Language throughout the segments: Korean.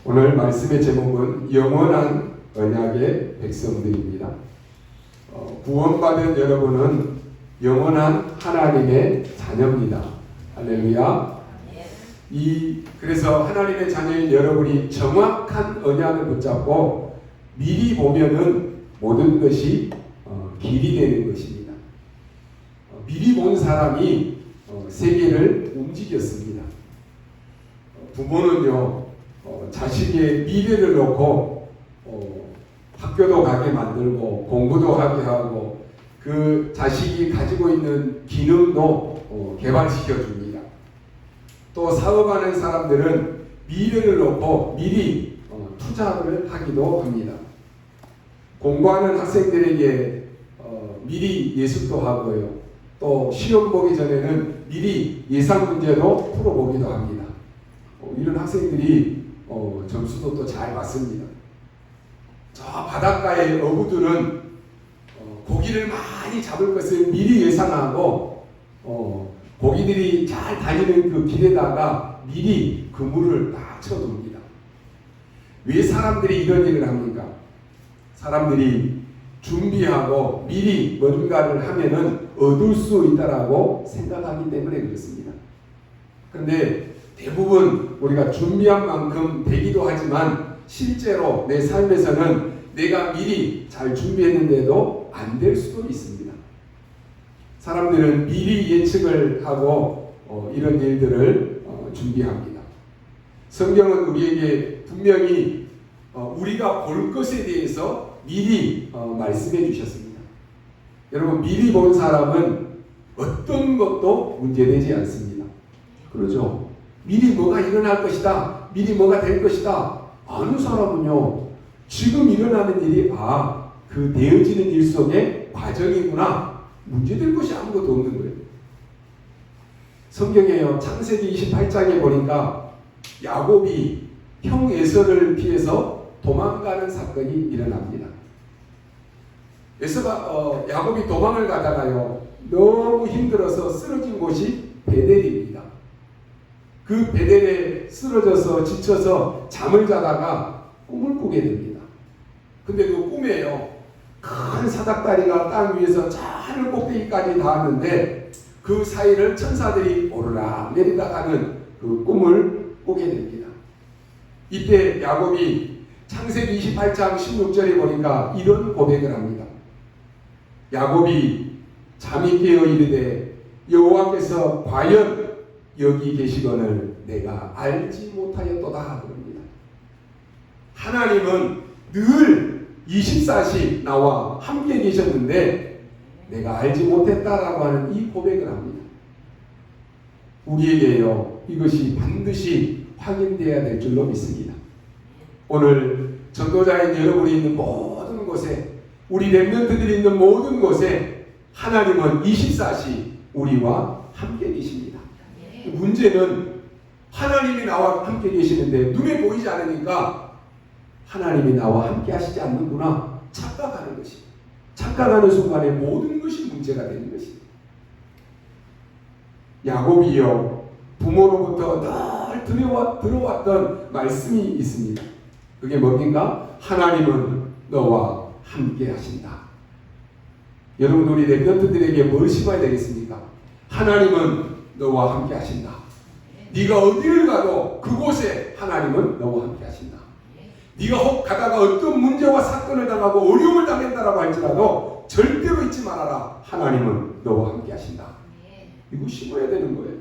오늘 말씀의 제목은 영원한 언약의 백성들입니다. 구원받은 여러분은 영원한 하나님의 자녀입니다. 할렐루야. 그래서 하나님의 자녀인 여러분이 정확한 언약을 붙잡고 미리 보면은 모든 것이 길이 되는 것입니다. 미리 본 사람이 세계를 움직였습니다. 부모는요, 자식의 미래를 놓고 학교도 가게 만들고 공부도 하게 하고 그 자식이 가지고 있는 기능도 개발시켜 줍니다. 또 사업하는 사람들은 미래를 놓고 미리 투자를 하기도 합니다. 공부하는 학생들에게 미리 예습도 하고요. 또 시험 보기 전에는 미리 예상 문제도 풀어보기도 합니다. 이런 학생들이 점수도 또 잘 받습니다. 저 바닷가의 어부들은 고기를 많이 잡을 것을 미리 예상하고 고기들이 잘 다니는 그 길에다가 미리 그물을 딱 쳐둡니다. 왜 사람들이 이런 일을 합니까? 사람들이 준비하고 미리 뭔가를 하면은 얻을 수 있다라고 생각하기 때문에 그렇습니다. 그런데 대부분 우리가 준비한 만큼 되기도 하지만 실제로 내 삶에서는 내가 미리 잘 준비했는데도 안 될 수도 있습니다. 사람들은 미리 예측을 하고 이런 일들을 준비합니다. 성경은 우리에게 분명히 우리가 볼 것에 대해서 미리 말씀해 주셨습니다. 여러분, 미리 본 사람은 어떤 것도 문제되지 않습니다. 그러죠? 미리 뭐가 일어날 것이다, 미리 뭐가 될 것이다 아는 사람은요, 지금 일어나는 일이 그 되어지는 일 속의 과정이구나, 문제될 것이 아무것도 없는 거예요. 성경에요, 창세기 28장에 보니까 야곱이 형 에서를 피해서 도망가는 사건이 일어납니다. 에서가 야곱이 도망을 가다가요, 너무 힘들어서 쓰러진 곳이 베델입니다. 그 베델에 쓰러져서 지쳐서 잠을 자다가 꿈을 꾸게 됩니다. 근데 그 꿈에요, 큰 사닥다리가 땅 위에서 하늘 꼭대기까지 닿았는데 그 사이를 천사들이 오르락 내리다가는 그 꿈을 꾸게 됩니다. 이때 야곱이 창세기 28장 16절에 보니까 이런 고백을 합니다. 야곱이 잠이 깨어 이르되 여호와께서 과연 여기 계시거늘 내가 알지 못하였도다 그럽니다. 하나님은 늘 24시 나와 함께 계셨는데 내가 알지 못했다라고 하는 이 고백을 합니다. 우리에게요, 이것이 반드시 확인되어야 될 줄로 믿습니다. 오늘 전도자인 여러분이 있는 모든 곳에, 우리 렘넌트들이 있는 모든 곳에 하나님은 24시 우리와 함께 계십니다. 문제는 하나님이 나와 함께 계시는데 눈에 보이지 않으니까 하나님이 나와 함께 하시지 않는구나 착각하는 것이, 착각하는 순간에 모든 것이 문제가 되는 것입니다. 야곱이요, 부모로부터 늘 들어왔던 말씀이 있습니다. 그게 뭡니까? 하나님은 너와 함께 하신다. 여러분, 우리 렘넌트들에게 뭘 심어야 되겠습니까? 하나님은 너와 함께 하신다. 네가 어디를 가도 그곳에 하나님은 너와 함께 하신다. 네가 혹 가다가 어떤 문제와 사건을 당하고 어려움을 당한다라고 할지라도 절대로 잊지 말아라. 하나님은 너와 함께 하신다. 이거 심어야 되는 거예요.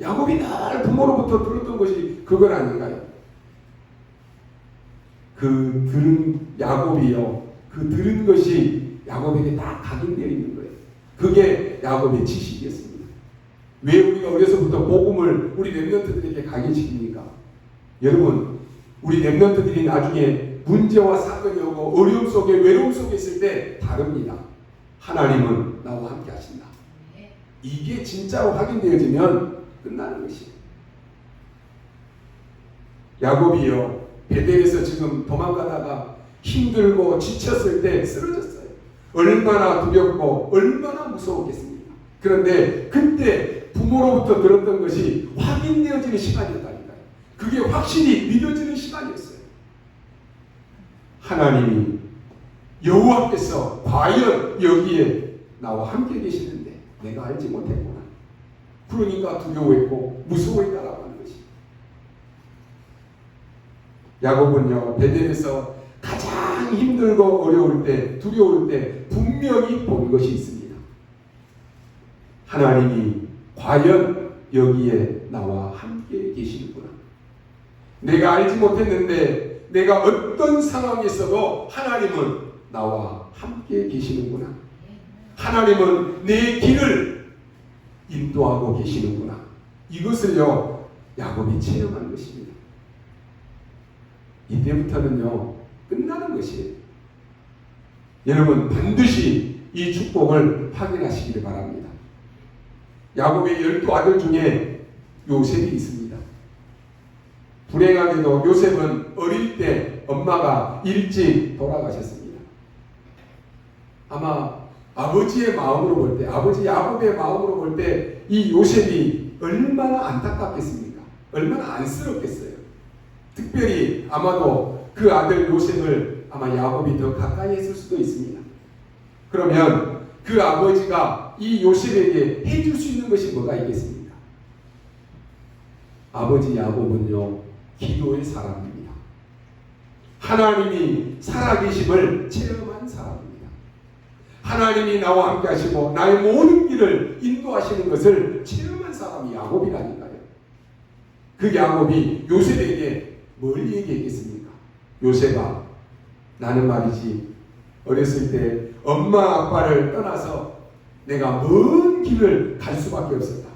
야곱이 늘 부모로부터 들었던 것이 그건 아닌가요? 그 들은 야곱이요, 그 들은 것이 야곱에게 다 각인되어 있는 거예요. 그게 야곱의 지식이었습니다. 왜 우리가 어려서부터 복음을 우리 렘넌트들에게 각인시킵니까? 여러분, 우리 렘넌트들이 나중에 문제와 사건이 오고 어려움 속에, 외로움 속에 있을 때 다릅니다. 하나님은 나와 함께 하신다. 이게 진짜로 확인되어지면 끝나는 것이에요. 야곱이요, 베델에서 지금 도망가다가 힘들고 지쳤을 때 쓰러졌어요. 얼마나 두렵고 얼마나 무서웠겠습니까? 그런데 그때 부모로부터 들었던 것이 확인되어지는 시간이었다니까요. 그게 확실히 믿어지는 시간이었어요. 하나님이 여호와께서 과연 여기에 나와 함께 계시는데 내가 알지 못했구나. 그러니까 두려워했고 무서워했다라고 하는 것이. 야곱은요, 베델에서 가장 힘들고 어려울 때, 두려울 때 분명히 본 것이 있습니다. 하나님이 과연 여기에 나와 함께 계시는구나. 내가 알지 못했는데 내가 어떤 상황에 있어도 하나님은 나와 함께 계시는구나. 하나님은 내 길을 인도하고 계시는구나. 이것을요, 야곱이 체험한 것입니다. 이때부터는요, 끝나는 것이에요. 여러분 반드시 이 축복을 확인하시기를 바랍니다. 야곱의 12아들 중에 요셉이 있습니다. 불행하게도 요셉은 어릴 때 엄마가 일찍 돌아가셨습니다. 아마 아버지의 마음으로 볼 때, 아버지 야곱의 마음으로 볼 때 이 요셉이 얼마나 안타깝겠습니까? 얼마나 안쓰럽겠어요. 특별히 아마도 그 아들 요셉을 아마 야곱이 더 가까이 했을 수도 있습니다. 그러면 그 아버지가 이 요셉에게 해줄 수 있는 것이 뭐가 있겠습니까? 아버지 야곱은요, 기도의 사람입니다. 하나님이 살아계심을 체험한 사람입니다. 하나님이 나와 함께 하시고 나의 모든 길을 인도하시는 것을 체험한 사람이 야곱이라니까요. 그 야곱이 요셉에게 뭘 얘기했겠습니까? 요셉아, 나는 말이지 어렸을 때 엄마 아빠를 떠나서 내가 먼 길을 갈 수밖에 없었다.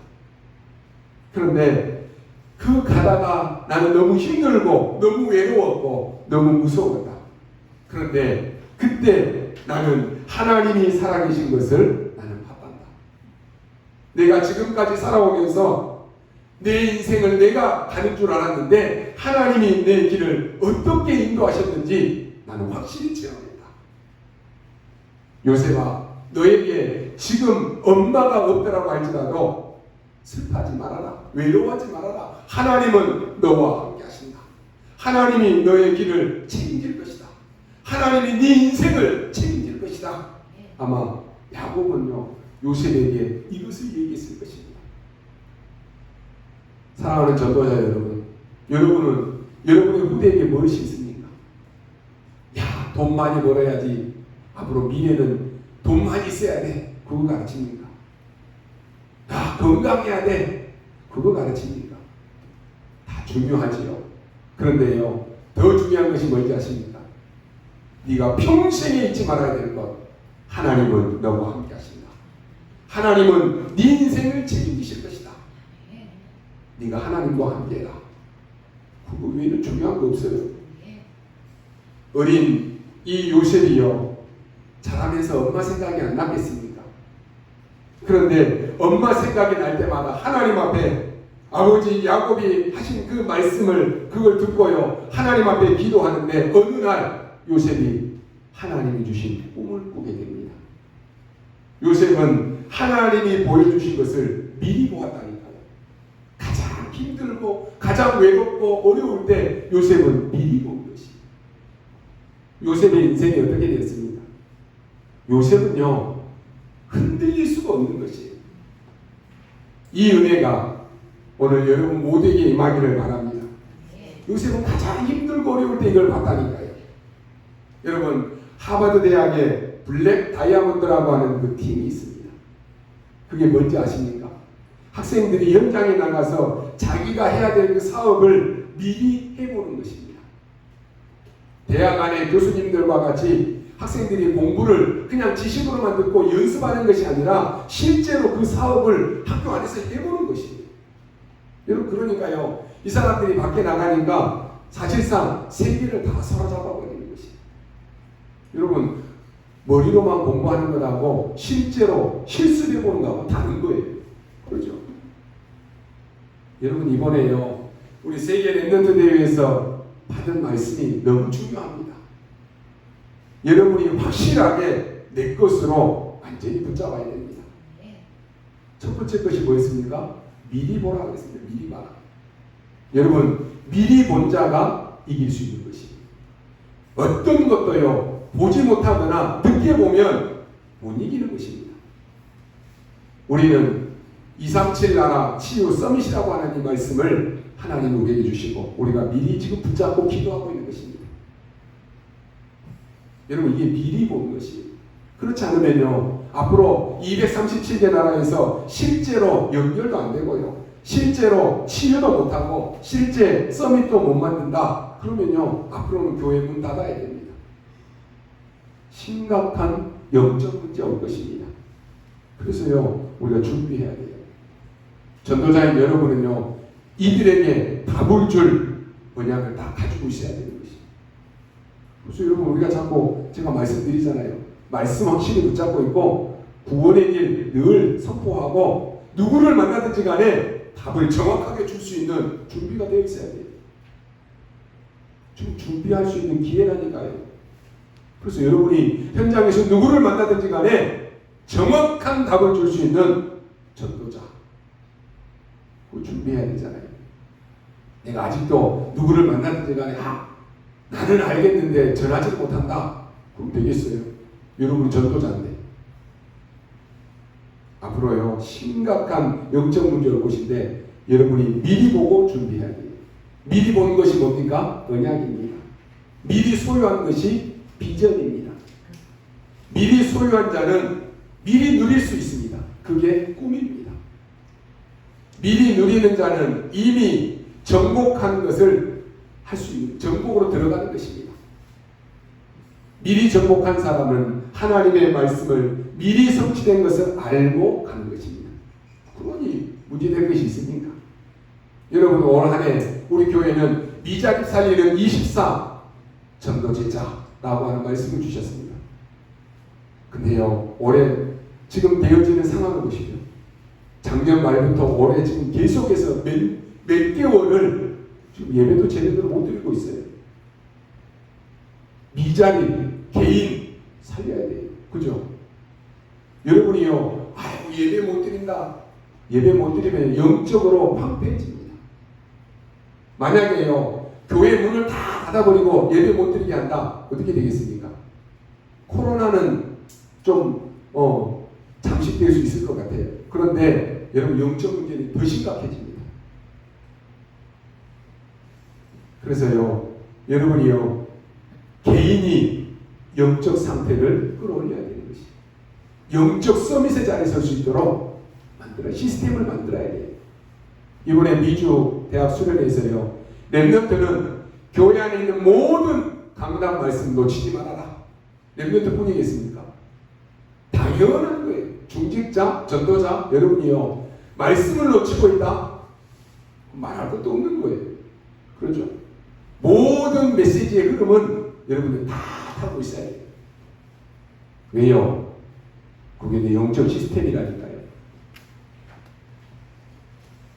그런데 그 가다가 나는 너무 힘들고 너무 외로웠고 너무 무서웠다. 그런데 그때 나는 하나님이 살아계신 것을 나는 봤단다. 내가 지금까지 살아오면서 내 인생을 내가 가는 줄 알았는데 하나님이 내 길을 어떻게 인도하셨는지 나는 확실히 체험했다. 요셉아, 너에게 지금 엄마가 없더라고 할지라도 슬퍼하지 말아라. 외로워하지 말아라. 하나님은 너와 함께 하신다. 하나님이 너의 길을 책임질 것이다. 하나님이 네 인생을 책임질 것이다. 아마 야곱은요, 요셉에게 이것을 얘기했을 것입니다. 사랑하는 전도자 여러분, 여러분은 여러분의 후대에게 무엇이 있습니까? 야, 돈 많이 벌어야지. 앞으로 미래는 돈 많이 써야 돼. 그거 가르칩니까? 야, 건강해야 돼. 그거 가르칩니까? 다 중요하지요. 그런데요, 더 중요한 것이 뭔지 아십니까? 네가 평생에 잊지 말아야 될 것. 하나님은 너와 함께 하신다. 하나님은 네 인생을 책임지실 것이다. 네가 하나님과 함께해라. 그거 외에는 중요한 거 없어요. 어린 이 요셉이요, 자라면서 엄마 생각이 안 났겠습니까? 그런데 엄마 생각이 날 때마다 하나님 앞에 아버지 야곱이 하신 그 말씀을 그걸 듣고요, 하나님 앞에 기도하는데 어느 날 요셉이 하나님이 주신 꿈을 꾸게 됩니다. 요셉은 하나님이 보여주신 것을 미리 보았다니까요. 가장 힘들고 가장 외롭고 어려울 때 요셉은 미리 본 것이. 요셉의 인생이 어떻게 됐습니까? 요셉은요, 흔들릴 수가 없는 것이에요. 이 은혜가 오늘 여러분 모두에게 임하기를 바랍니다. 요셉은 가장 힘들고 어려울 때 이걸 봤다니까요. 여러분, 하버드 대학에 블랙 다이아몬드라고 하는 그 팀이 있습니다. 그게 뭔지 아십니까? 학생들이 현장에 나가서 자기가 해야 될 그 사업을 미리 해보는 것입니다. 대학 안에 교수님들과 같이 학생들이 공부를 그냥 지식으로만 듣고 연습하는 것이 아니라 실제로 그 사업을 학교 안에서 해보는 것입니다. 여러분, 그러니까요, 이 사람들이 밖에 나가니까 사실상 세계를 다 사로잡아 버리는 것이에요. 여러분, 머리로만 공부하는 것하고 실제로 실습해보는 것하고 다른 거예요. 그렇죠? 여러분, 이번에요, 우리 세계 랩런트 대회에서 받은 말씀이 너무 중요합니다. 여러분이 확실하게 내 것으로 완전히 붙잡아야 됩니다. 첫 번째 것이 뭐였습니까? 미리 보라 그랬습니다. 미리 봐라. 여러분, 미리 본 자가 이길 수 있는 것입니다. 어떤 것도요, 보지 못하거나 늦게 보면 못 이기는 것입니다. 우리는 237 나라 치유 서밋이라고 하는 이 말씀을 하나님 우리에게 주시고 우리가 미리 지금 붙잡고 기도하고 있는 것입니다. 여러분, 이게 미리 본 것이에요. 그렇지 않으면요, 앞으로 237개 나라에서 실제로 연결도 안 되고요, 실제로 치유도 못하고 실제 서밋도 못 만든다 그러면요, 앞으로는 교회 문 닫아야 됩니다. 심각한 영적 문제 올 것입니다. 그래서요, 우리가 준비해야 돼요. 전도자인 여러분은요, 이들에게 답을 줄 언약을 다 가지고 있어야 되는 것입니다. 그래서 여러분, 우리가 자꾸 제가 말씀드리잖아요. 말씀 확실히 붙잡고 있고 구원의 길 늘 선포하고 누구를 만나든지 간에 답을 정확하게 줄 수 있는 준비가 되어 있어야 돼요. 지금 준비할 수 있는 기회라니까요. 그래서 여러분이 현장에서 누구를 만나든지 간에 정확한 답을 줄 수 있는 전도자, 그거 준비해야 되잖아요. 내가 아직도 누구를 만나든지 간에 나는 알겠는데 전하지 못한다, 그럼 되겠어요? 여러분이 전도자인데. 앞으로요, 심각한 영적 문제 올 것인데 여러분이 미리 보고 준비해야 돼요. 미리 본 것이 뭡니까? 언약입니다. 미리 소유한 것이 비전입니다. 미리 소유한 자는 미리 누릴 수 있습니다. 그게 꿈입니다. 미리 누리는 자는 이미 정복한 것을 할 수 있는, 정복으로 들어가는 것입니다. 미리 정복한 사람은 하나님의 말씀을 미리 성취된 것을 알고 가는 것입니다. 그러니 문제될 것이 있습니까? 여러분, 올 한 해 우리 교회는 미자립 살리는 24 전도제자라고 하는 말씀을 주셨습니다. 근데요, 올해 지금 되어지는 상황을 보시죠. 작년 말부터 올해 지금 계속해서 몇 개월을 지금 예배도 제대로 못 드리고 있어요. 미자립 개인 살려야 돼요. 그죠? 여러분이요, 예배 못 드린다. 예배 못 드리면 영적으로 황폐해집니다. 만약에요, 교회 문을 다 닫아버리고 예배 못 드리게 한다. 어떻게 되겠습니까? 코로나는 좀 잠식될 수 있을 것 같아요. 그런데 여러분, 영적 문제는 더 심각해집니다. 그래서요, 여러분이요, 개인이 영적 상태를 끌어올려야 되는 것이, 영적 서밋의 자리에 설 수 있도록 시스템을 만들어야 돼요. 이번에 미주 대학 수련회에서요, 렘넌트는 교회 안에 있는 모든 강단 말씀 놓치지 말아라. 렘넌트 뿐이겠습니까? 당연한 거예요. 중직자, 전도자, 여러분이요, 말씀을 놓치고 있다? 말할 것도 없는 거예요. 그렇죠? 모든 메시지의 흐름은 여러분들 다 타고 있어야 돼요. 왜요? 그게 내 영적 시스템이라니까요.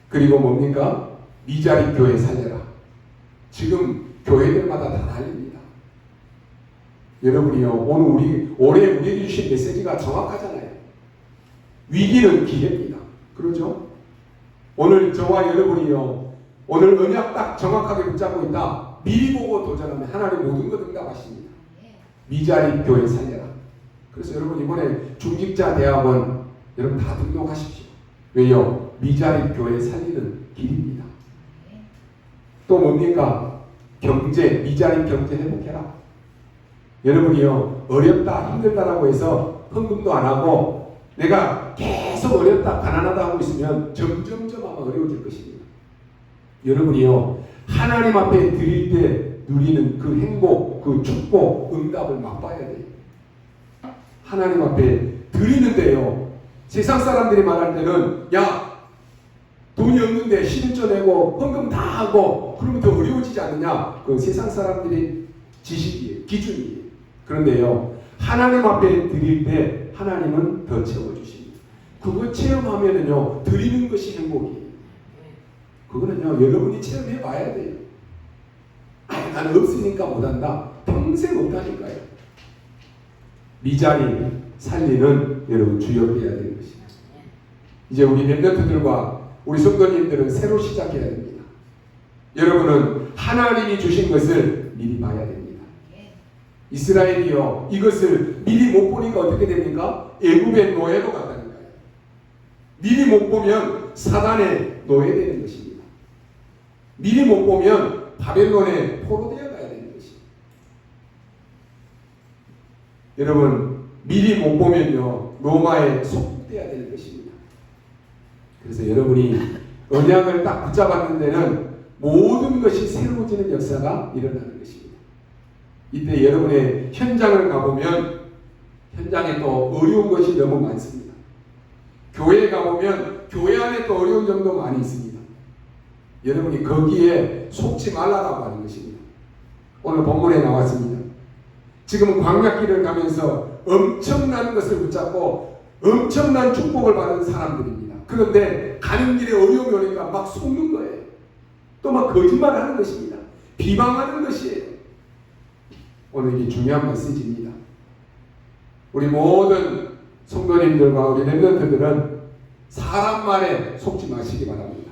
그리고 뭡니까? 미자립 교회 살려라. 지금 교회들마다 다 달립니다. 여러분이요, 올해 우리에게 주신 메시지가 정확하잖아요. 위기는 기회입니다. 그러죠? 오늘 저와 여러분이요, 오늘 언약 딱 정확하게 붙잡고 있다. 미리 보고 도전하면 하나님 모든 것 응답하십니다. 미자립 교회 살려라. 그래서 여러분, 이번에 중직자 대학원 여러분 다 등록하십시오. 왜요? 미자립 교회 살리는 길입니다. 또 뭡니까? 경제, 미자립 경제 회복해라. 여러분이요, 어렵다, 힘들다라고 해서 헌금도 안 하고 내가 계속 어렵다, 가난하다 하고 있으면 점점점 아마 어려워질 것입니다. 여러분이요, 하나님 앞에 드릴 때 누리는 그 행복, 그 축복, 응답을 맛봐야 돼요. 하나님 앞에 드리는데요, 세상 사람들이 말할 때는 야, 돈이 없는데 11조 내고 헌금 다 하고 그러면 더 어려워지지 않느냐? 그 세상 사람들의 지식이에요, 기준이에요. 그런데요, 하나님 앞에 드릴 때 하나님은 더 채워주십니다. 그거 체험하면은요, 드리는 것이 행복이에요. 그거는요, 여러분이 체험해 봐야 돼요. 나는 없으니까 못한다. 평생 못하니까요. 미자립 살리는 여러분 주역해야 되는 것입니다. 이제 우리 렘넌트들과 우리 성도님들은 새로 시작해야 됩니다. 여러분은 하나님이 주신 것을 미리 봐야 됩니다. 이스라엘이요, 이것을 미리 못 보니까 어떻게 됩니까? 애굽의 노예로 간다는 거예요. 미리 못 보면 사단의 노예되는 것입니다. 미리 못 보면 바벨론의 포로되어 가야 되는 것입니다. 여러분, 미리 못 보면요, 로마에 속되어야 되는 것입니다. 그래서 여러분이 언약을 딱 붙잡았는 데는 모든 것이 새로워지는 역사가 일어나는 것입니다. 이때 여러분의 현장을 가보면 현장에 또 어려운 것이 너무 많습니다. 교회에 가보면 교회 안에 또 어려운 점도 많이 있습니다. 여러분이 거기에 속지 말라라고 하는 것입니다. 오늘 본문에 나왔습니다. 지금 광야길을 가면서 엄청난 것을 붙잡고 엄청난 축복을 받은 사람들입니다. 그런데 가는 길에 어려움이 오니까 막 속는 거예요. 또 막 거짓말하는 것입니다. 비방하는 것이에요. 오늘 이게 중요한 메시지입니다. 우리 모든 성도님들과 우리 렘넌트들은 사람 말에 속지 마시기 바랍니다.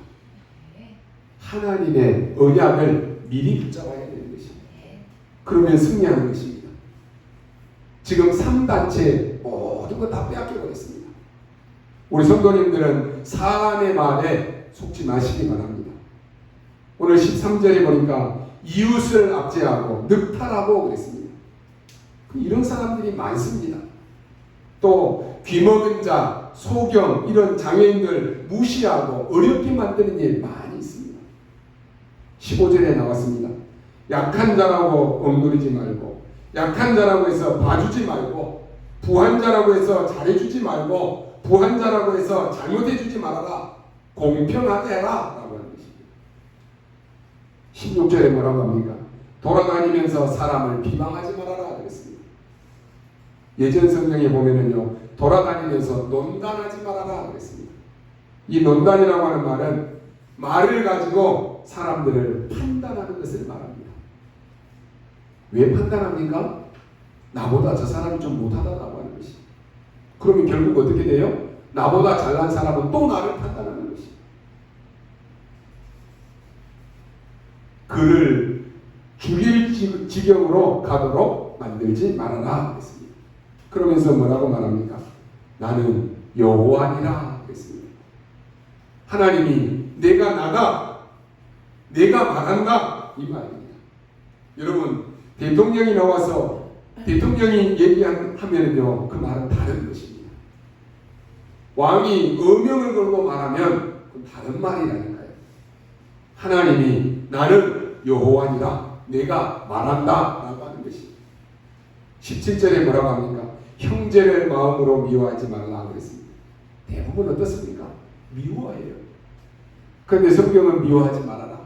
하나님의 언약을 미리 붙잡아야 되는 것입니다. 그러면 승리하는 것입니다. 지금 3단체 모든 거 다 빼앗겨버렸습니다. 우리 성도님들은 사람의 말에 속지 마시기 바랍니다. 오늘 13절에 보니까 이웃을 압제하고 늑탈하고 그랬습니다. 이런 사람들이 많습니다. 또 귀먹은 자, 소경 이런 장애인들 무시하고 어렵게 만드는 일 많이 있습니다. 15절에 나왔습니다. 약한 자라고 억누르지 말고, 약한 자라고 해서 봐주지 말고, 부한 자라고 해서 잘해주지 말고, 부한 자라고 해서 잘못해주지 말아라. 공평하게 해라 라고 하는 것입니다. 16절에 뭐라고 합니까? 돌아다니면서 사람을 비방하지 말아라 그랬습니다. 예전 성경에 보면은요, 돌아다니면서 논단하지 말아라 그랬습니다. 이 논단이라고 하는 말은 말을 가지고 사람들을 판단하는 것을 말합니다. 왜 판단합니까? 나보다 저 사람이 좀 못하다라고 하는 것입니다. 그러면 결국 어떻게 돼요? 나보다 잘난 사람은 또 나를 판단하는 것입니다. 그를 죽일 지경으로 가도록 만들지 말아라 그랬습니다. 그러면서 뭐라고 말합니까? 나는 여호와니라 그랬습니다. 하나님이 내가 나가, 내가 말한다 이 말입니다. 여러분, 대통령이 나와서 대통령이 얘기하면요, 그 말은 다른 것입니다. 왕이 어명을 걸고 말하면 그건 다른 말이라는 거예요. 하나님이 나는 여호와니라, 내가 말한다 라고 하는 것입니다. 17절에 뭐라고 합니까? 형제를 마음으로 미워하지 말라 그랬습니다. 대부분 어떻습니까? 미워해요. 그런데 성경은 미워하지 말아라,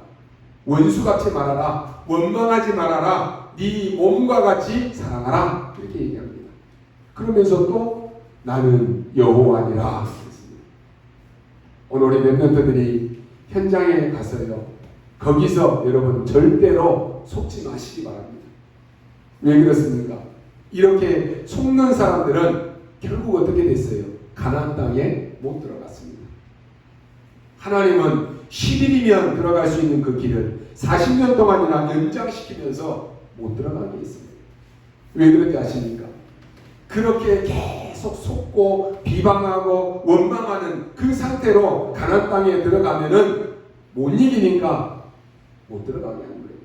원수같이 말아라, 원망하지 말아라, 네 몸과 같이 사랑하라 이렇게 얘기합니다. 그러면서 또 나는 여호와니라 그랬습니다. 오늘 우리 렘넌트들이 현장에 가서요, 거기서 여러분 절대로 속지 마시기 바랍니다. 왜 그렇습니까? 이렇게 속는 사람들은 결국 어떻게 됐어요? 가나안 땅에 못 들어갔습니다. 하나님은 10일이면 들어갈 수 있는 그 길을 40년 동안이나 연장시키면서 못 들어가게 했습니다. 왜 그렇게 하십니까? 그렇게 계속 속고 비방하고 원망하는 그 상태로 가나안 땅에 들어가면은 못 이기니까 못 들어가게 하는 거예요.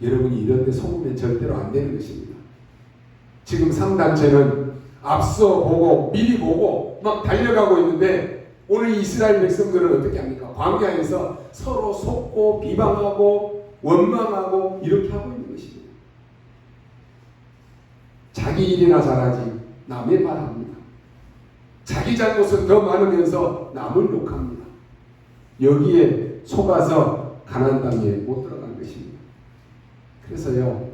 여러분이 이런 데 속으면 절대로 안 되는 것입니다. 지금 3단체는 앞서 보고 미리 보고 막 달려가고 있는데 오늘 이스라엘 백성들은 어떻게 합니까? 광야에서 서로 속고 비방하고 원망하고 이렇게 하고 있는 것입니다. 자기 일이나 잘하지 남의 말합니다. 자기 잘못은 더 많으면서 남을 욕합니다. 여기에 속아서 가나안 땅에 못 들어간 것입니다. 그래서요,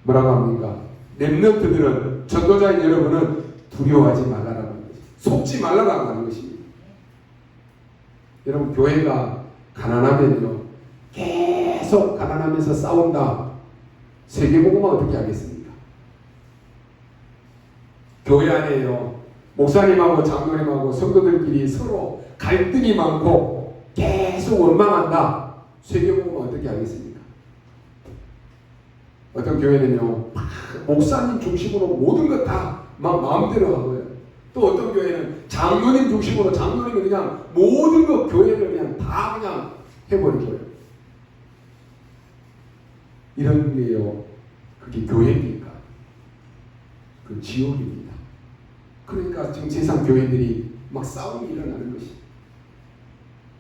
뭐라고 합니까? 렘넌트들은, 전도자인 여러분은 두려워하지 말라라고 하는 것입니다. 속지 말라라고 하는 것입니다. 여러분, 교회가 가난하면요, 계속 가난하면서 싸운다. 세계복음은 어떻게 하겠습니까? 교회 안에요, 목사님하고 장로님하고 성도들끼리 서로 갈등이 많고 계속 원망한다. 세계복음은 어떻게 하겠습니까? 어떤 교회는요, 목사님 중심으로 모든 것 다 막 마음대로 하고요. 또 어떤 교회는 장로님 중심으로 장로님이 그냥 모든 것 교회를 그냥 다 그냥 해버리고요. 이런 게요, 그게 교회입니까? 그 지옥입니다. 그러니까 지금 세상 교회들이 막 싸움이 일어나는 것이.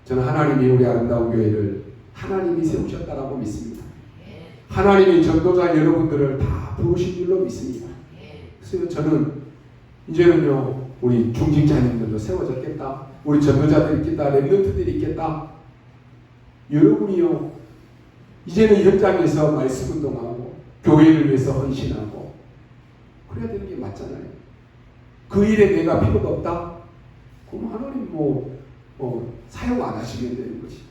저는 하나님이 우리 아름다운 교회를 하나님이 세우셨다라고 믿습니다. 하나님이 전도자 여러분들을 다 부르신 줄로 믿습니다. 그래서 저는 이제는요, 우리 중직자님들도 세워졌겠다. 우리 전도자들이 있겠다. 렘넌트들이 있겠다. 여러분이요, 이제는 현장에서 말씀 운동하고 교회를 위해서 헌신하고 그래야 되는 게 맞잖아요. 그 일에 내가 필요가 없다? 그럼 하나님 사용 안 하시면 되는 거지.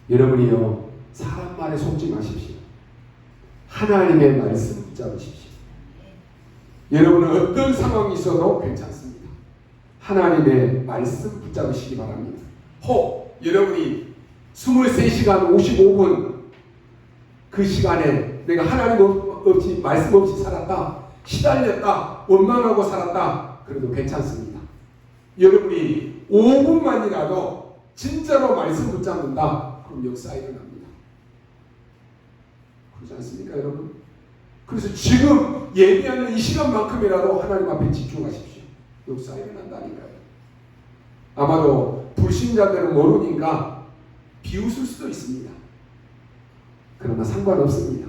여러분이요, 사람 말에 속지 마십시오. 하나님의 말씀 붙잡으십시오. 여러분은 어떤 상황이 있어도 괜찮습니다. 하나님의 말씀 붙잡으시기 바랍니다. 혹 여러분이 23시간 55분 그 시간에 내가 하나님 없이 말씀 없이 살았다, 시달렸다, 원망하고 살았다, 그래도 괜찮습니다. 여러분이 5분만이라도 진짜로 말씀 붙잡는다, 그럼 역사 일어납니다. 그렇지 않습니까, 여러분? 그래서 지금 예비하는 이 시간만큼이라도 하나님 앞에 집중하십시오. 역사 일어난다니까요. 아마도 불신자들은 모르니까 비웃을 수도 있습니다. 그러나 상관없습니다.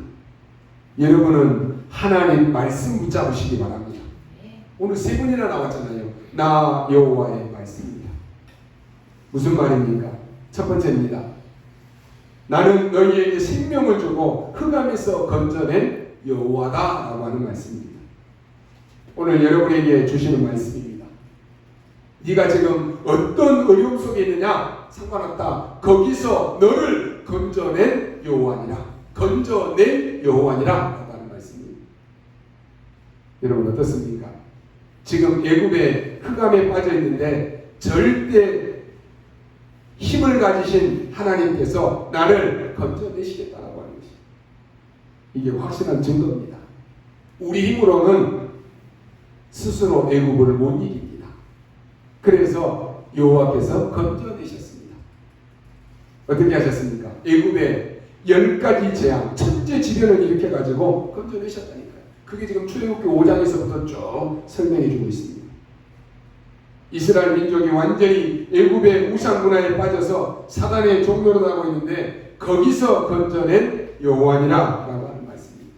여러분은 하나님 말씀 붙잡으시기 바랍니다. 오늘 세 번이나 나왔잖아요. 나 여호와의 말씀입니다. 무슨 말입니까? 첫 번째입니다. 나는 너희에게 생명을 주고 흑암에서 건져낸 여호와다 라고 하는 말씀입니다. 오늘 여러분에게 주시는 말씀입니다. 네가 지금 어떤 어려움 속에 있느냐 상관없다. 거기서 너를 건져낸 여호와니라. 건져낸 여호와니라 라고 하는 말씀입니다. 여러분 어떻습니까? 지금 애굽의 흑암에 빠져 있는데 절대 힘을 가지신 하나님께서 나를 건져내시겠다라고 하는 것입니다. 이게 확실한 증거입니다. 우리 힘으로는 스스로 애굽을 못 이깁니다. 그래서 여호와께서 건져내셨습니다. 어떻게 하셨습니까? 애굽의 10가지 재앙, 천재 지변을 일으켜가지고 건져내셨다니까요. 그게 지금 출애굽기 5장에서부터 쭉 설명해 주고 있습니다. 이스라엘 민족이 완전히 애굽의 우상 문화에 빠져서 사단의 종노릇 하고 있는데 거기서 건져낸 여호와니라 라고 하는 말씀입니다.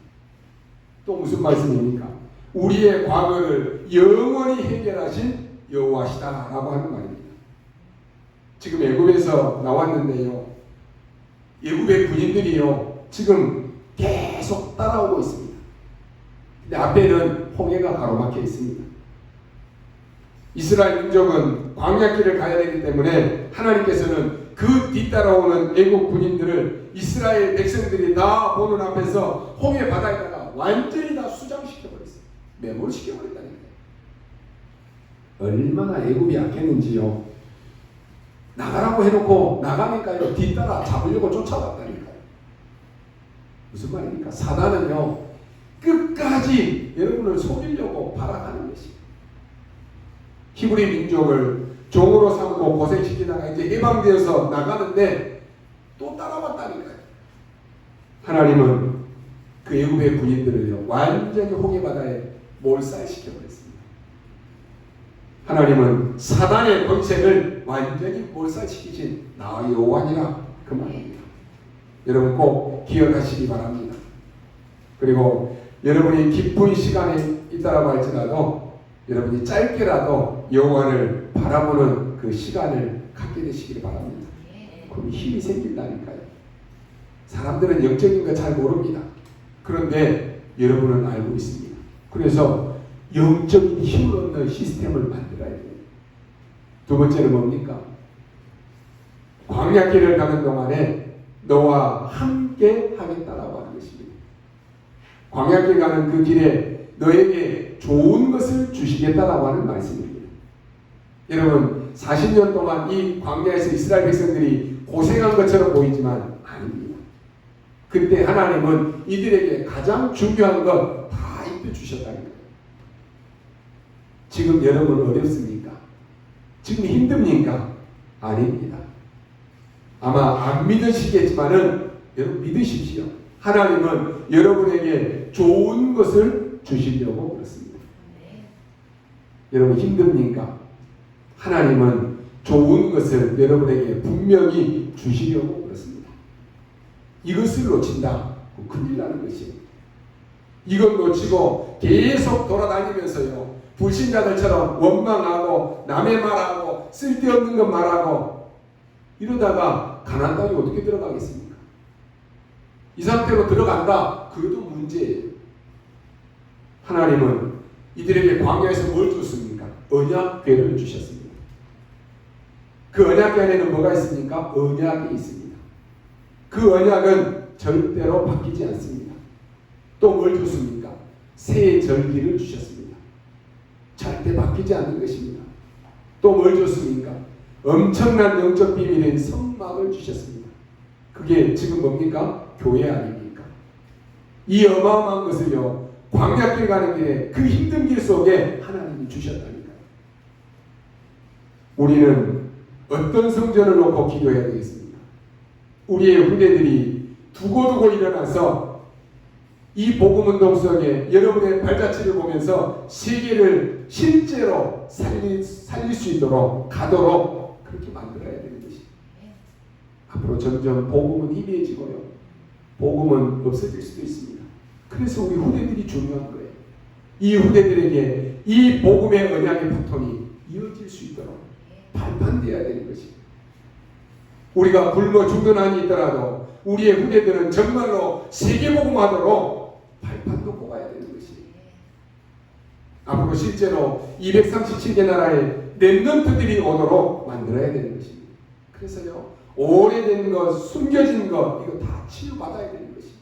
또 무슨 말씀입니까? 우리의 과거를 영원히 해결하신 여호와시다 라고 하는 말입니다. 지금 애굽에서 나왔는데요, 애굽의 군인들이요 지금 계속 따라오고 있습니다. 근데 앞에는 홍해가 가로막혀 있습니다. 이스라엘 민족은 광야길을 가야 되기 때문에 하나님께서는 그 뒤따라오는 애국 군인들을 이스라엘 백성들이 다 보는 앞에서 홍해 바다에다가 완전히 다 수장시켜버렸어요. 매몰시켜버렸다니까요. 얼마나 애국이 약했는지요. 나가라고 해놓고 나가니까요 뒤따라 잡으려고 쫓아왔다니까요. 무슨 말입니까? 사단은요 끝까지 여러분을 속이려고 발악하는 것이에요. 히브리 민족을 종으로 삼고 고생시키다가 이제 해방되어서 나가는데 또 따라왔다니까요. 하나님은 그 애굽의 군인들을요 완전히 홍해바다에 몰살시켜버렸습니다. 하나님은 사단의 권세를 완전히 몰살시키신 나 여호와니라 그 말입니다. 여러분 꼭 기억하시기 바랍니다. 그리고 여러분이 기쁜 시간에 있다라고 할지라도 여러분이 짧게라도 여호와를 바라보는 그 시간을 갖게 되시기를 바랍니다. 그럼 힘이 생긴다니까요. 사람들은 영적인 거 잘 모릅니다. 그런데 여러분은 알고 있습니다. 그래서 영적인 힘을 얻는 시스템을 만들어야 돼요. 두 번째는 뭡니까? 광야길을 가는 동안에 너와 함께 하겠다라고 하는 것입니다. 광야길 가는 그 길에 너에게 좋은 것을 주시겠다라고 하는 말씀입니다. 여러분 40년 동안 이 광야에서 이스라엘 백성들이 고생한 것처럼 보이지만 아닙니다. 그때 하나님은 이들에게 가장 중요한 것 다 입혀주셨다는 거예요. 지금 여러분 어렵습니까? 지금 힘듭니까? 아닙니다. 아마 안 믿으시겠지만은 여러분 믿으십시오. 하나님은 여러분에게 좋은 것을 주시려고 그렇습니다. 여러분 힘듭니까? 하나님은 좋은 것을 여러분에게 분명히 주시려고 그렇습니다. 이것을 놓친다. 큰일 나는 것이에요. 이것 놓치고 계속 돌아다니면서요. 불신자들처럼 원망하고 남의 말하고 쓸데없는 것 말하고 이러다가 가나안 땅에 어떻게 들어가겠습니까? 이 상태로 들어간다. 그것도 문제예요. 하나님은 이들에게 광야에서 뭘 줬습니까? 언약궤를 주셨습니다. 그 언약궤 안에는 뭐가 있습니까? 언약이 있습니다. 그 언약은 절대로 바뀌지 않습니다. 또 뭘 줬습니까? 새 절기를 주셨습니다. 절대 바뀌지 않는 것입니다. 또 뭘 줬습니까? 엄청난 영적 비밀인 성막을 주셨습니다. 그게 지금 뭡니까? 교회 아닙니까? 이 어마어마한 것을요, 광야길 가는 길에 그 힘든 길 속에 하나님이 주셨다니까요. 우리는 어떤 성전을 놓고 기도해야 되겠습니까? 우리의 후대들이 두고두고 일어나서 이 복음운동 속에 여러분의 발자취를 보면서 세계를 실제로 살릴 수 있도록 가도록 그렇게 만들어야 되는 것입니다. 앞으로 점점 복음은 희미해지고요. 복음은 없어질 수도 있습니다. 그래서 우리 후대들이 중요한 거예요. 이 후대들에게 이 복음의 언약의 바톤이 이어질 수 있도록 발판되어야 되는 것입니다. 우리가 굶어 죽는 한이 있더라도 우리의 후대들은 정말로 세계복음하도록 발판도 뽑아야 되는 것이에요. 앞으로 실제로 237개 나라의 렘넌트들이 오도록 만들어야 되는 것입니다. 그래서요, 오래된 것, 숨겨진 것, 이거 다 치유받아야 되는 것입니다.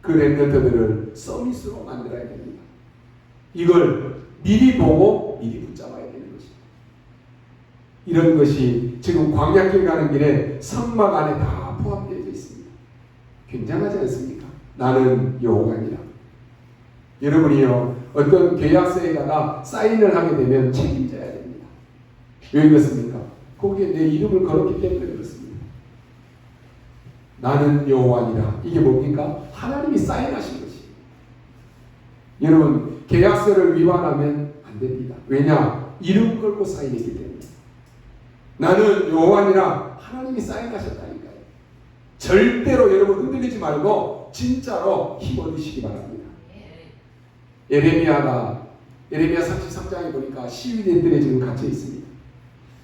그 렘넌트들을 서밋으로 만들어야 됩니다. 이걸 미리 보고 미리 붙잡아야 되는 것입니다. 이런 것이 지금 광야길 가는 길에 성막 안에 다 포함되어 있습니다. 굉장하지 않습니까? 나는 여호와니라. 여러분이요, 어떤 계약서에다가 사인을 하게 되면 책임져야 됩니다. 왜 그렇습니까? 거기에 내 이름을 걸었기 때문에 그렇습니다. 나는 여호와니라. 이게 뭡니까? 하나님이 사인하신 것이에요. 여러분, 계약서를 위반하면 안 됩니다. 왜냐? 이름 걸고 사인했기 때문에. 나는 여호와니라. 하나님이 사인하셨다니까요. 절대로 여러분 흔들리지 말고 진짜로 힘 얻으시기 바랍니다. 예레미야 33장에 보니까 시위대들에 지금 갇혀 있습니다.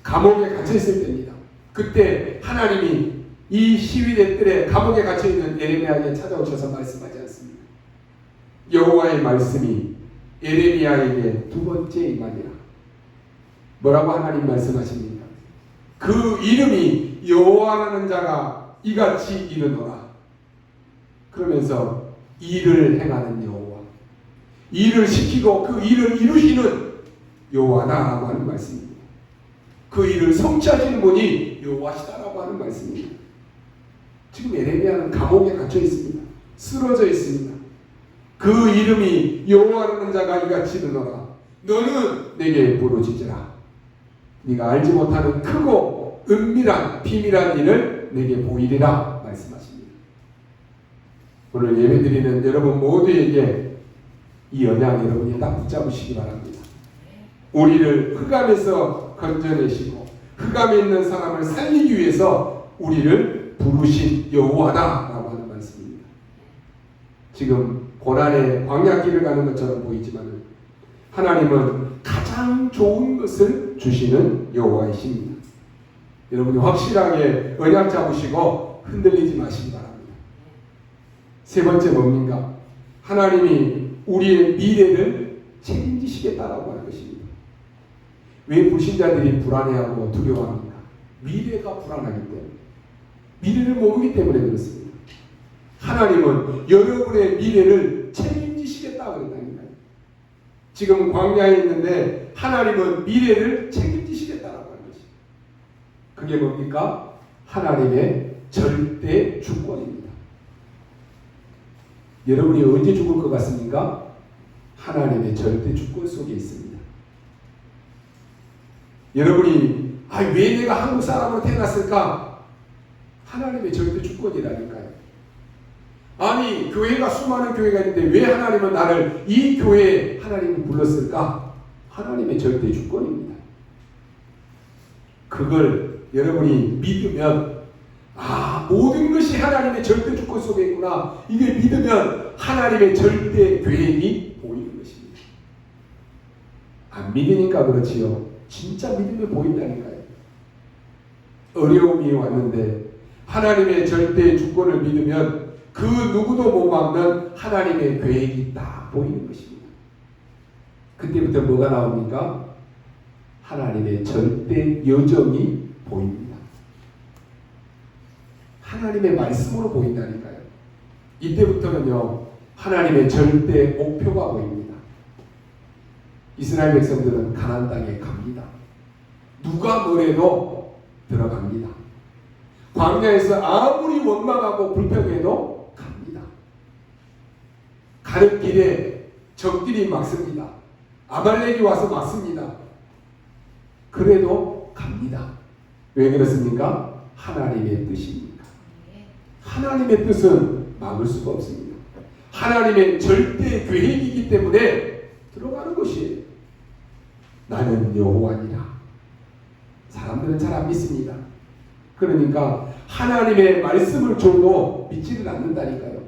감옥에 갇혀 있을 때입니다. 그때 하나님이 이 시위대들의 감옥에 갇혀 있는 예레미야에게 찾아오셔서 말씀하지 않습니다. 여호와의 말씀이 예레미야에게 두 번째 임하니라. 뭐라고 하나님 말씀하십니까? 그 이름이 여호와라는 자가 이같이 이르노라. 그러면서 일을 행하는 여호와, 일을 시키고 그 일을 이루시는 여호와다라고 하는 말씀입니다. 그 일을 성취하시는 분이 여호와시다라고 하는 말씀입니다. 지금 예레미야는 감옥에 갇혀 있습니다. 쓰러져 있습니다. 그 이름이 여호와라는 자가 이같이 이르노라. 너는 내게 부르짖으라. 네가 알지 못하는 크고 은밀한 비밀한 일을 내게 보이리라 말씀하십니다. 오늘 예배드리는 여러분 모두에게 이 언약 여러분이 딱 붙잡으시기 바랍니다. 우리를 흑암에서 건져내시고 흑암에 있는 사람을 살리기 위해서 우리를 부르신 여호와다라고 하는 말씀입니다. 지금 고난의 광야길을 가는 것처럼 보이지만 하나님은 가장 좋은 것을 주시는 여호와이십니다. 여러분이 확실하게 언약 잡으시고 흔들리지 마시기 바랍니다. 세 번째 뭡니까? 하나님이 우리의 미래를 책임지시겠다라고 하는 것입니다. 왜 불신자들이 불안해하고 두려워합니까? 미래가 불안하기 때문에, 미래를 모르기 때문에 그렇습니다. 하나님은 여러분의 미래를 책임지시겠다고 그랬다니까요. 지금 광야에 있는데 하나님은 미래를 책임지시겠다라고 하는 것입니다. 그게 뭡니까? 하나님의 절대 주권입니다. 여러분이 언제 죽을 것 같습니까? 하나님의 절대 주권 속에 있습니다. 여러분이 왜 내가 한국 사람으로 태어났을까? 하나님의 절대 주권이라니까요. 아니 교회가 수많은 교회가 있는데 왜 하나님은 나를 이 교회에 하나님이 불렀을까? 하나님의 절대 주권입니다. 그걸 여러분이 믿으면 모든 것이 하나님의 절대 주권 속에 있구나. 이걸 믿으면 하나님의 절대 계획이 보이는 것입니다. 안 믿으니까 그렇지요. 진짜 믿으면 보인다니까요. 어려움이 왔는데 하나님의 절대 주권을 믿으면 그 누구도 못 막는 하나님의 계획이 딱 보이는 것입니다. 그때부터 뭐가 나옵니까? 하나님의 절대 여정이 보입니다. 하나님의 말씀으로 보인다니까요. 이때부터는요, 하나님의 절대 목표가 보입니다. 이스라엘 백성들은 가나안 땅에 갑니다. 누가 뭐래도 들어갑니다. 광야에서 아무리 원망하고 불평해도 갑니다. 가는 길에 적들이 막습니다. 아말렉이 와서 막습니다. 그래도 갑니다. 왜 그렇습니까? 하나님의 뜻입니다. 하나님의 뜻은 막을 수가 없습니다. 하나님의 절대 계획이기 때문에 들어가는 것이에요. 나는 여호와니라. 사람들은 잘 안 믿습니다. 그러니까 하나님의 말씀을 줘도 믿지를 않는다니까요.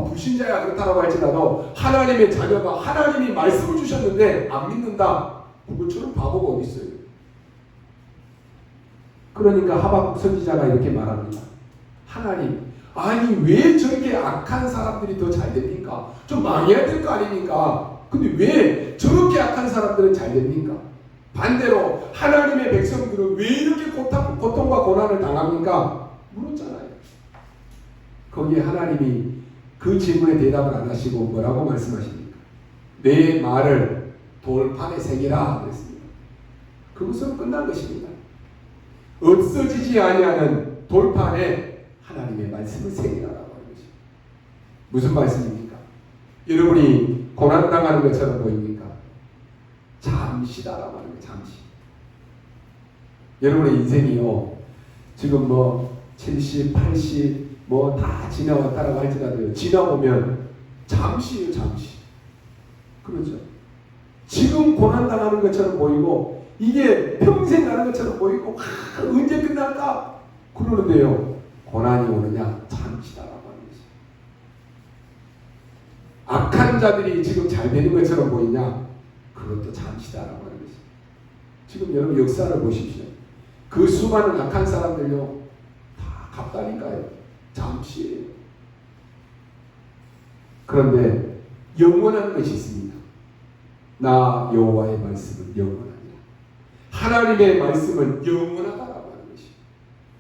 불신자야 그렇다고 할지라도 하나님의 자녀가 하나님이 말씀을 주셨는데 안 믿는다. 그것처럼 바보가 어디 있어요. 그러니까 하박국 선지자가 이렇게 말합니다. 하나님, 아니 왜 저렇게 악한 사람들이 더 잘 됩니까? 좀 망해야 될 거 아닙니까? 근데 왜 저렇게 악한 사람들은 잘 됩니까? 반대로 하나님의 백성들은 왜 이렇게 고통과 고난을 당합니까? 물었잖아요. 거기에 하나님이 그 질문에 대답을 안 하시고 뭐라고 말씀하십니까? 내 말을 돌판에 새기라 그랬습니다. 그것으로 끝난 것입니다. 없어지지 아니하는 돌판에 하나님의 말씀을 새기라라고 하는 것입니다. 무슨 말씀입니까? 여러분이 고난당하는 것처럼 보입니까? 잠시다라고 하는 거예요. 잠시. 여러분의 인생이요. 지금 70, 80 다 지나왔다라고 할지라도요. 지나보면 잠시예요. 잠시. 그렇죠. 지금 고난당하는 것처럼 보이고 이게 평생 가는 것처럼 보이고 언제 끝날까? 그러는데요. 고난이 오느냐? 잠시다라고 하는 것입니다. 악한 자들이 지금 잘 되는 것처럼 보이냐? 그것도 잠시다라고 하는 것입니다. 지금 여러분 역사를 보십시오. 그 수많은 악한 사람들요. 다 갔다니까요. 잠시예요. 그런데 영원한 것이 있습니다. 나 여호와의 말씀은 영원하니라. 하나님의 말씀은 영원하다라고 하는 것입니다.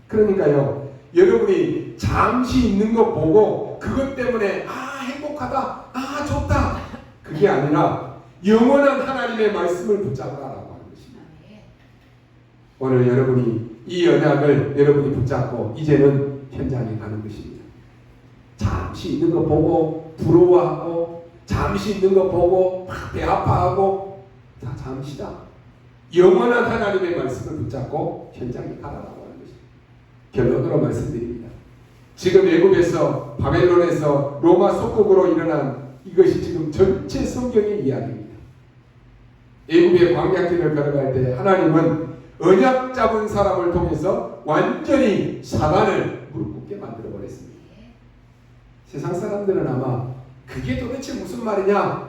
그러니까요. 여러분이 잠시 있는 거 보고 그것 때문에 행복하다, 좋다. 그게 아니라 영원한 하나님의 말씀을 붙잡으라라고 하는 것입니다. 오늘 여러분이 이 언약을 여러분이 붙잡고 이제는 현장에 가는 것입니다. 잠시 있는 거 보고 부러워하고 잠시 있는 거 보고 배 아파하고 잠시다. 영원한 하나님의 말씀을 붙잡고 현장에 가라라고 하는 것입니다. 결론으로 말씀드립니다. 지금 애굽에서 바벨론에서 로마 속국으로 일어난 이것이 지금 전체 성경의 이야기입니다. 애굽의 광야길을 걸어갈 때 하나님은 언약 잡은 사람을 통해서 완전히 사단을 무릎 꿇게 만들어 버렸습니다. 세상 사람들은 아마 그게 도대체 무슨 말이냐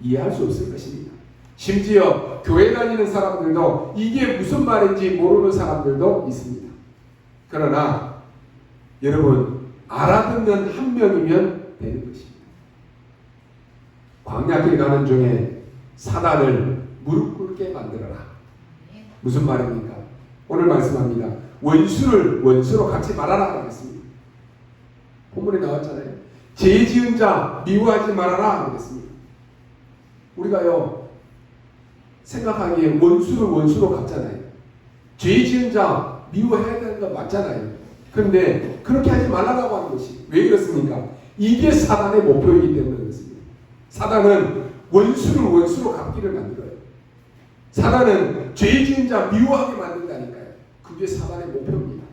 이해할 수 없을 것입니다. 심지어 교회 다니는 사람들도 이게 무슨 말인지 모르는 사람들도 있습니다. 그러나 여러분 알아듣는 한 명이면 되는 것입니다. 광야길 가는 중에 사단을 무릎 꿇게 만들어라. 무슨 말입니까? 오늘 말씀합니다. 원수를 원수로 갚지 말아라 그랬습니다. 본문에 나왔잖아요. 죄 지은 자 미워하지 말아라 그랬습니다. 우리가요 생각하기에 원수를 원수로 갚잖아요. 죄 지은 자 미워해야 되는 거 맞잖아요. 그런데 그렇게 하지 말라고 하는 것이 왜 그렇습니까? 이게 사단의 목표이기 때문에 그렇습니다. 사단은 원수를 원수로 갚기를 만들어요. 사단은 죄 지은 자 미워하게 만든다니까요. 그게 사단의 목표입니다.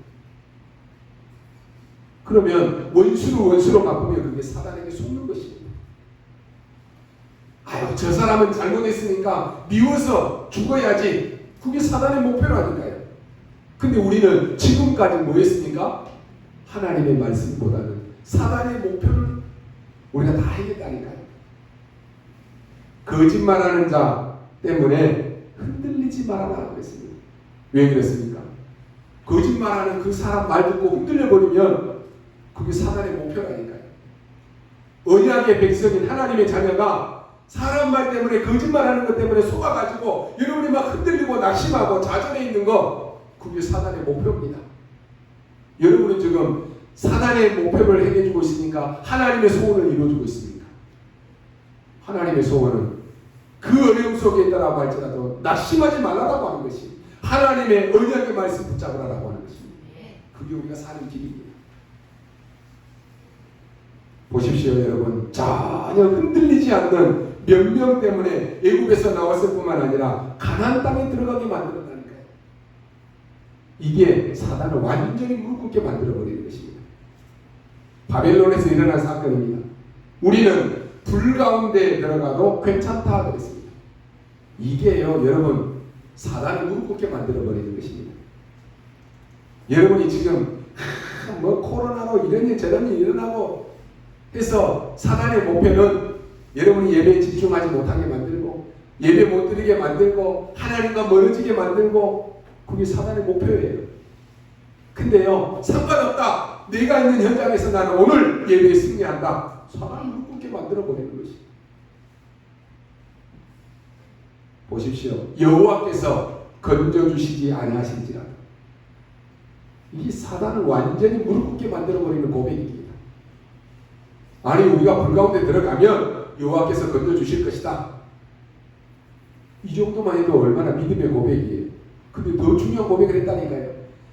그러면 원수를 원수로 갚으면 그게 사단에게 속는 것입니다. 아유, 저 사람은 잘못했으니까 미워서 죽어야지. 그게 사단의 목표라니까요. 근데 우리는 지금까지 뭐 했습니까? 하나님의 말씀보다는 사단의 목표를 우리가 다 해겠다니까요. 거짓말하는 자 때문에 흔들리지 말아라 그랬습니다. 왜 그랬습니까? 거짓말하는 그 사람 말 듣고 흔들려버리면 그게 사단의 목표라니까요. 언약의 백성인 하나님의 자녀가 사람 말 때문에 거짓말하는 것 때문에 속아가지고 여러분이 막 흔들리고 낙심하고 좌절해 있는 거 그게 사단의 목표입니다. 여러분은 지금 사단의 목표를 행해주고 있으니까 하나님의 소원을 이루어주고 있습니다. 하나님의 소원은 그 어려움 속에 있다라고 할지라도 낙심하지 말라고 하는 것이 하나님의 언약의 말씀 붙잡으라고 하는 것입니다. 그게 우리가 사는 길입니다. 보십시오 여러분, 전혀 흔들리지 않는 명령 때문에 애굽에서 나왔을 뿐만 아니라 가나안 땅에 들어가게 만들었다니까요. 이게 사단을 완전히 무릎 꿇게 만들어버리는 것입니다. 바벨론에서 일어난 사건입니다. 우리는 불 가운데 들어가도 괜찮다 그랬습니다. 이게요 여러분 사단을 무릎 꿇게 만들어버리는 것입니다. 여러분이 지금 뭐 코로나로 이런 일 저런 일 일어나고 해서 사단의 목표는 여러분이 예배에 집중하지 못하게 만들고 예배 못 드리게 만들고 하나님과 멀어지게 만들고 그게 사단의 목표예요. 근데요 상관없다. 내가 있는 현장에서 나는 오늘 예배에 승리한다. 사단을 무릎 꿇게 만들어버리는 것이. 보십시오. 여호와께서 건져주시지 아니하실지라도 이 사단을 완전히 무릎 꿇게 만들어버리는 고백입니다. 아니 우리가 불 가운데 들어가면 여호와께서 건져주실 것이다. 이 정도만 해도 얼마나 믿음의 고백이에요. 근데 더 중요한 고백을 했다니까요.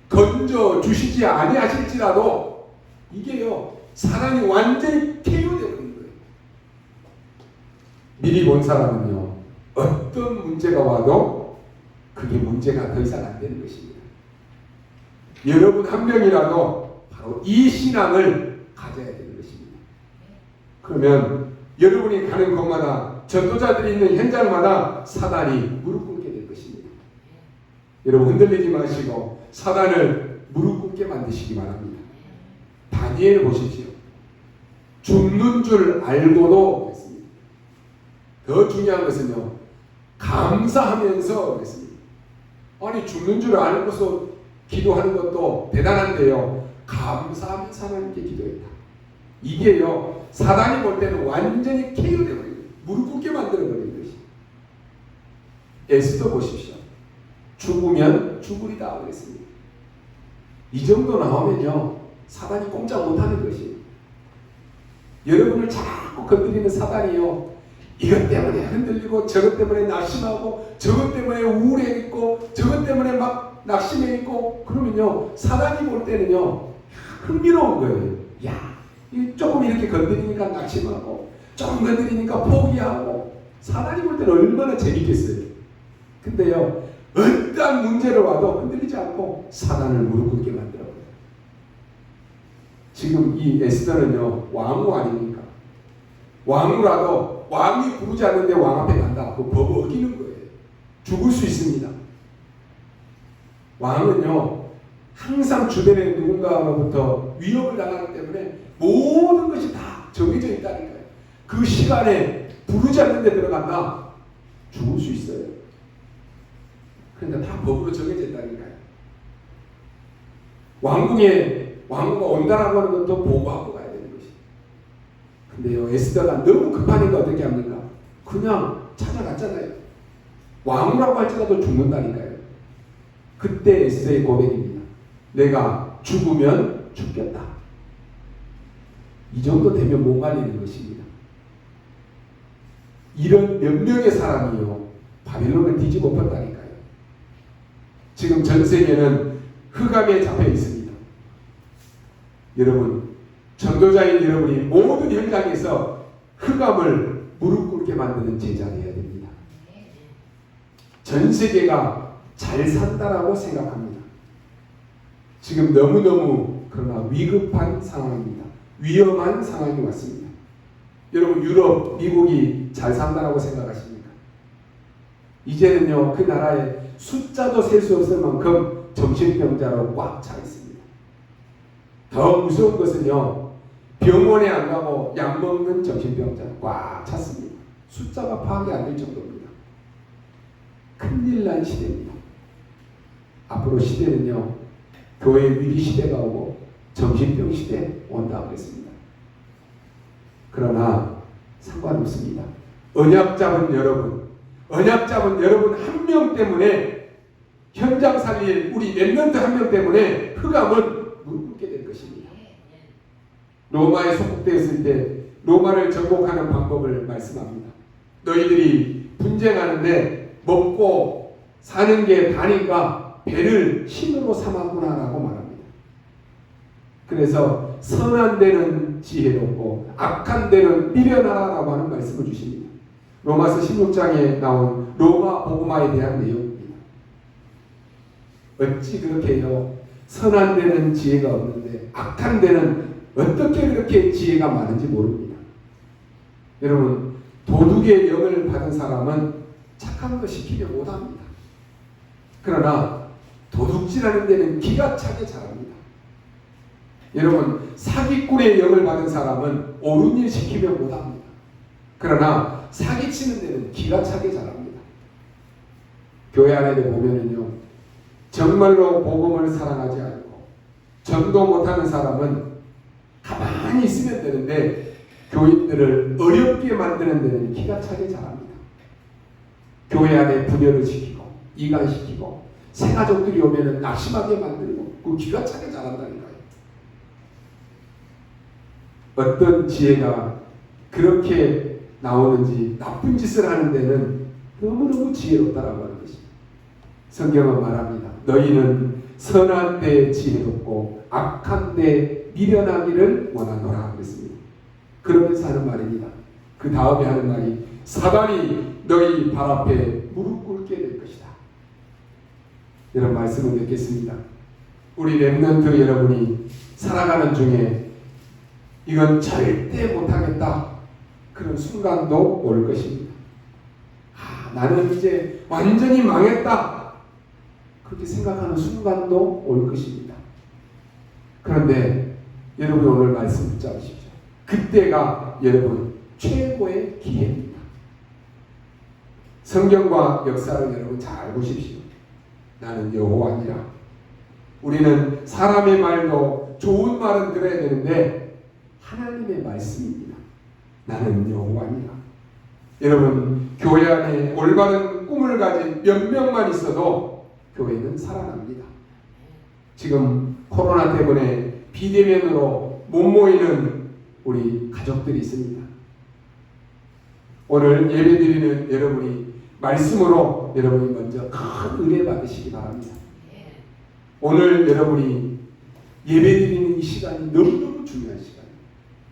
건져주시지 아니하실지라도 이게요 사단이 완전히 KO되는 거예요. 미리 본 사람은요 어떤 문제가 와도 그게 문제가 더 이상 안 되는 것입니다. 여러분 한 명이라도 바로 이 신앙을 가져야 되는 것입니다. 그러면 여러분이 가는 곳마다 전도자들이 있는 현장마다 사단이 무릎 꿇게 될 것입니다. 여러분 흔들리지 마시고 사단을 무릎 꿇게 만드시기 바랍니다. 다니엘 보십시오. 죽는 줄 알고도 했습니다. 더 중요한 것은요 감사하면서 그랬습니다. 아니 죽는 줄 알고서 기도하는 것도 대단한데요 감사하면서 하나님께 기도했다. 이게요 사단이 볼 때는 완전히 KO되어버리는 무릎 꿇게 만들어버리는 것이. 에스더 보십시오. 죽으면 죽으리다 그랬습니다. 이 정도 나오면요 사단이 꼼짝 못하는 것이에요. 여러분을 자꾸 건드리는 사단이요 이것 때문에 흔들리고 저것 때문에 낙심하고 저것 때문에 우울해 있고 저것 때문에 막 낙심해 있고 그러면요 사단이 볼 때는요 흥미로운 거예요. 야 조금 이렇게 건드리니까 낙심하고 조금 건드리니까 포기하고 사단이 볼 때는 얼마나 재밌겠어요. 근데요 어떠한 문제를 와도 흔들리지 않고 사단을 무릎 꿇게 만들어요. 지금 이 에스더는요 왕후 아닙니까? 왕후라도 왕이 부르지 않는데 왕 앞에 간다. 그 법 어기는 거예요. 죽을 수 있습니다. 왕은요 항상 주변에 누군가로부터 위협을 당하기 때문에 모든 것이 다 정해져 있다니까요. 그 시간에 부르지 않는 데 들어간다. 죽을 수 있어요. 그러니까 다 법으로 정해져 있다니까요. 왕후가 온다라고 하는 것도 보고하고 가야 되는 것이. 근데요 에스더가 너무 급하니까 어떻게 합니까? 그냥 찾아갔잖아요. 왕후라고 할지라도 죽는다니까요. 그때 에스더의 고백입니다. 내가 죽으면 죽겠다. 이 정도 되면 못 말리는 것입니다. 이런 몇 명의 사람이요 바벨론을 뒤집어 엎었다니까요. 지금 전 세계는 흑암에 잡혀 있습니다. 여러분, 전도자인 여러분이 모든 현장에서 흑암을 무릎 꿇게 만드는 제자 되어야 됩니다. 전 세계가 잘 산다라고 생각합니다. 지금 너무너무 그러나 위급한 상황입니다. 위험한 상황이 왔습니다. 여러분, 유럽, 미국이 잘 산다라고 생각하십니까? 이제는요, 그 나라에 숫자도 셀 수 없을 만큼 정신병자로 꽉 차 있습니다. 더 무서운 것은요, 병원에 안 가고 약 먹는 정신병자 꽉 찼습니다. 숫자가 파악이 안 될 정도입니다. 큰일 난 시대입니다. 앞으로 시대는요, 교회 위기 시대가 오고 정신병 시대 온다고 그랬습니다. 그러나 상관없습니다. 언약 잡은 여러분 한 명 때문에, 현장 살릴 우리 랩런트 한 명 때문에 흑암은 무릎 될 것입니다. 로마에 속국되었을 때 로마를 정복하는 방법을 말씀합니다. 너희들이 분쟁하는데 먹고 사는 게 다니까 배를 신으로 삼았구나 라고 말합니다. 그래서 선한 데는 지혜롭고 악한 데는 미련하라 라고 하는 말씀을 주십니다. 로마서 16장에 나온 로마 복음화에 대한 내용입니다. 어찌 그렇게 해요? 선한 데는 지혜가 없는데 악한 데는 어떻게 그렇게 지혜가 많은지 모릅니다. 여러분, 도둑의 영을 받은 사람은 착한 거 시키면 못합니다. 그러나 도둑질하는 데는 기가 차게 잘합니다. 여러분, 사기꾼의 영을 받은 사람은 옳은 일 시키면 못합니다. 그러나 사기치는 데는 기가 차게 잘합니다. 교회 안에도 보면은요, 정말로 복음을 사랑하지 않고 전도 못하는 사람은 가만히 있으면 되는데 교인들을 어렵게 만드는 데는 기가 차게 잘합니다. 교회 안에 분열을 시키고 이간시키고 새가족들이 오면은 낙심하게 만들고 그 기가 차게 잘한다니까요. 어떤 지혜가 그렇게 나오는지 나쁜 짓을 하는 데는 너무너무 지혜롭다라고 하는 것입니다. 성경은 말합니다. 너희는 선한 데 지혜롭고 악한 데 미련하기를 원하노라 그랬습니다. 그러면서 하는 말입니다. 그 다음에 하는 말이 사단이 너희 발 앞에 무릎 꿇게 될 것이다. 이런 말씀을 맺겠습니다. 우리 랩런트 여러분이 살아가는 중에 이건 절대 못하겠다 그런 순간도 올 것입니다. 나는 이제 완전히 망했다 그렇게 생각하는 순간도 올 것입니다. 그런데 여러분 오늘 말씀 붙잡으십시오. 그때가 여러분 최고의 기회입니다. 성경과 역사를 여러분 잘 보십시오. 나는 여호와니라. 우리는 사람의 말도 좋은 말은 들어야 되는데 하나님의 말씀입니다. 나는 여호와니라. 여러분, 교회 안에 올바른 꿈을 가진 몇 명만 있어도 교회는 살아납니다. 지금 코로나 때문에 비대면으로 못 모이는 우리 가족들이 있습니다. 오늘 예배드리는 여러분이 말씀으로 여러분이 먼저 큰 은혜 받으시기 바랍니다. 오늘 여러분이 예배드리는 이 시간이 너무너무 중요한 시간입니다.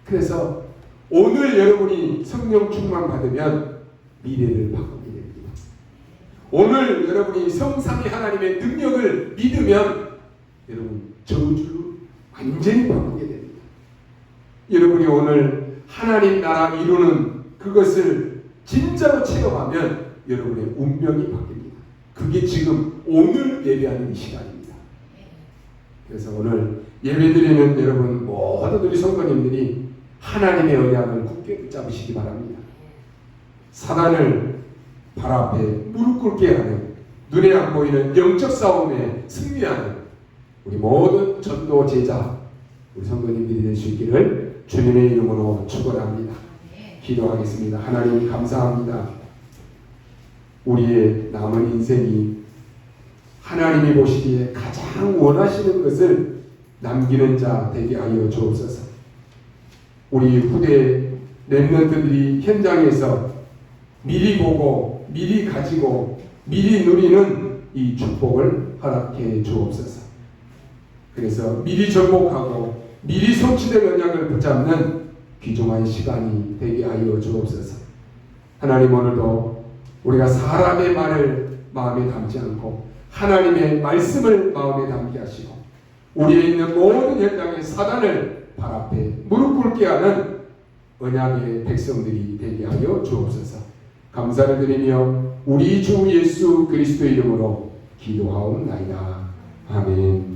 그래서 오늘 여러분이 성령 충만 받으면 미래를 바꾸게 됩니다. 오늘 여러분이 성삼위 하나님의 능력을 믿으면 여러분 저주를 완전히 바꾸게 됩니다. 여러분이 오늘 하나님 나라 이루는 그것을 진짜로 체험하면 여러분의 운명이 바뀝니다. 그게 지금 오늘 예배하는 이 시간입니다. 그래서 오늘 예배드리는 여러분 모든 우리 성도님들이 하나님의 언약을 굳게 붙잡으시기 바랍니다. 사단을 발 앞에 무릎 꿇게 하는 눈에 안 보이는 영적 싸움에 승리하는 우리 모든 전도 제자 우리 성도님들이 될 수 있기를 주님의 이름으로 축원합니다. 기도하겠습니다. 하나님 감사합니다. 우리의 남은 인생이 하나님이 보시기에 가장 원하시는 것을 남기는 자 되게 하여 주옵소서. 우리 후대 랩런트들이 현장에서 미리 보고 미리 가지고 미리 누리는 이 축복을 허락해 주옵소서. 그래서 미리 정복하고 미리 성취될 언약을 붙잡는 귀중한 시간이 되게 하여 주옵소서. 하나님, 오늘도 우리가 사람의 말을 마음에 담지 않고 하나님의 말씀을 마음에 담게 하시고 우리에 있는 모든 현장의 사단을 발 앞에 무릎 꿇게 하는 언약의 백성들이 되게 하여 주옵소서. 감사를 드리며 우리 주 예수 그리스도의 이름으로 기도하옵나이다. 아멘.